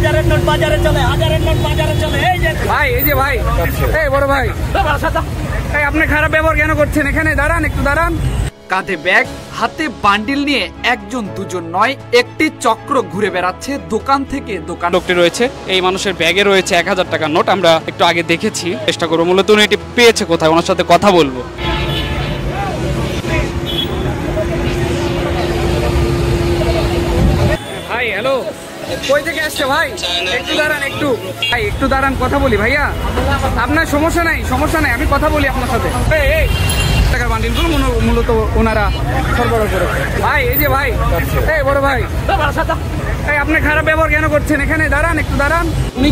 হাজারের নোট বাজারে চলে, হাজারের নোট বাজারে চলে। এই যে ভাই, এই যে ভাই, এই বড় ভাই, এই আপনি খারাপ ব্যবহার কেন করছেন? এখানে দাঁড়ান, একটু দাঁড়ান। কাঁধে ব্যাগ, হাতে বান্ডিল নিয়ে একজন দুজন নয়, একটি চক্র ঘুরে বেড়াচ্ছে দোকান থেকে দোকান। লোকটি রয়েছে, এই মানুষের ব্যাগে রয়েছে 1000 টাকার নোট। আমরা একটু আগে দেখেছি, চেষ্টা করবো মূলত উনি এটি পেয়েছে কোথায়, ওনার সাথে কথা বলবো। ভাই হ্যালো, কই থেকে আসছে ভাই? একটু দাঁড়ান, একটু ভাই, একটু দাঁড়ান, কথা বলি ভাইয়া। আপনার সমস্যা নাই, সমস্যা নাই, আমি কথা বলি আপনার সাথে। এই টাকার বান্ডিলগুলো মূলত ওনারা সরবরাহ করে। ভাই, এই যে ভাই, এই বড় ভাই, এই আপনি খারাপ ব্যবহার কেন করছেন? এখানে দাঁড়ান, একটু দাঁড়ান। উনি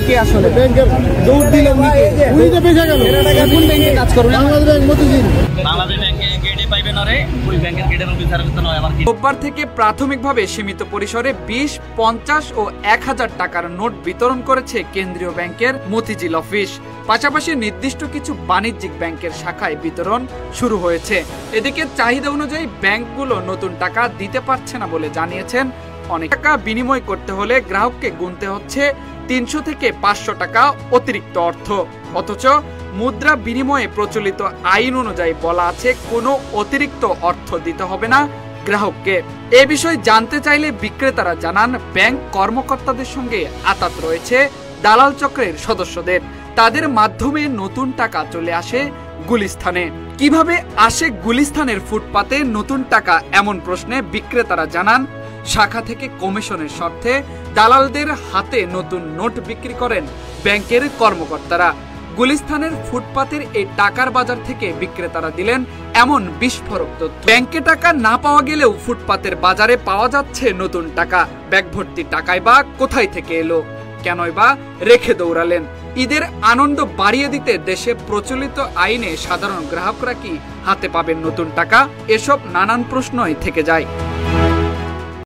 কে আসলে? ব্যাংকের দৌড় দিল উনি কে? উনি তো পেশা গেল। কোন ব্যাংকে কাজ করেন? বাংলাদেশ ব্যাংক, মতিঝিল। বাংলাদেশ ব্যাংকে গেটে পাইবেন আরে, ওই ব্যাংকের গেটের অফিসার তো নয় আমার কি। রোববার থেকে প্রাথমিকভাবে সীমিত পরিসরে 20, 50 ও 1000 টাকার নোট বিতরণ করেছে কেন্দ্রীয় ব্যাংকের মতিঝিল অফিস। পাশাপাশি নির্দিষ্ট কিছু বাণিজ্যিক ব্যাংকের শাখায় বিতরণ শুরু হয়েছে। এদিকে চাহিদা অনুযায়ী ব্যাংকগুলো নতুন টাকা দিতে পারছে না বলে জানিয়েছেন। অনেক টাকা বিনিময় করতে হলে গ্রাহককে গুনতে হচ্ছে 300 থেকে 500 টাকা অতিরিক্ত অর্থ। অথচ মুদ্রা বিনিময়ে প্রচলিত আইন অনুযায়ী বলা আছে কোনো অতিরিক্ত অর্থ দিতে হবে না গ্রাহককে। এ বিষয়ে জানতে চাইলে বিক্রেতারা জানান, ব্যাংক কর্মকর্তাদের সঙ্গে আতাত রয়েছে দালাল চক্রের সদস্যদের। তাদের মাধ্যমে নতুন টাকা চলে আসে গুলিস্তানে। কিভাবে আসে গুলিস্তানের ফুটপাতে নতুন টাকা, এমন প্রশ্নে বিক্রেতারা জানান, শাখা থেকে কমিশনের স্বার্থে দালালদের হাতে নতুন নোট বিক্রি করেন ব্যাংকের কর্মকর্তারা। গুলিস্তানের ফুটপাতের এই টাকার বাজার থেকে বিক্রেতারা দিলেন এমন বিস্ফোরক তথ্য। ব্যাংকে টাকা না পাওয়া গেলেও ফুটপাতের বাজারে পাওয়া যাচ্ছে নতুন টাকা। ব্যাগ ভর্তি টাকাই বা কোথায় থেকে এলো, কেনই বা রেখে দৌড়ালেন? ঈদের আনন্দ বাড়িয়ে দিতে দেশে প্রচলিত আইনে সাধারণ গ্রাহকরা কি হাতে পাবেন নতুন টাকা? এসব নানান প্রশ্নই থেকে যায়।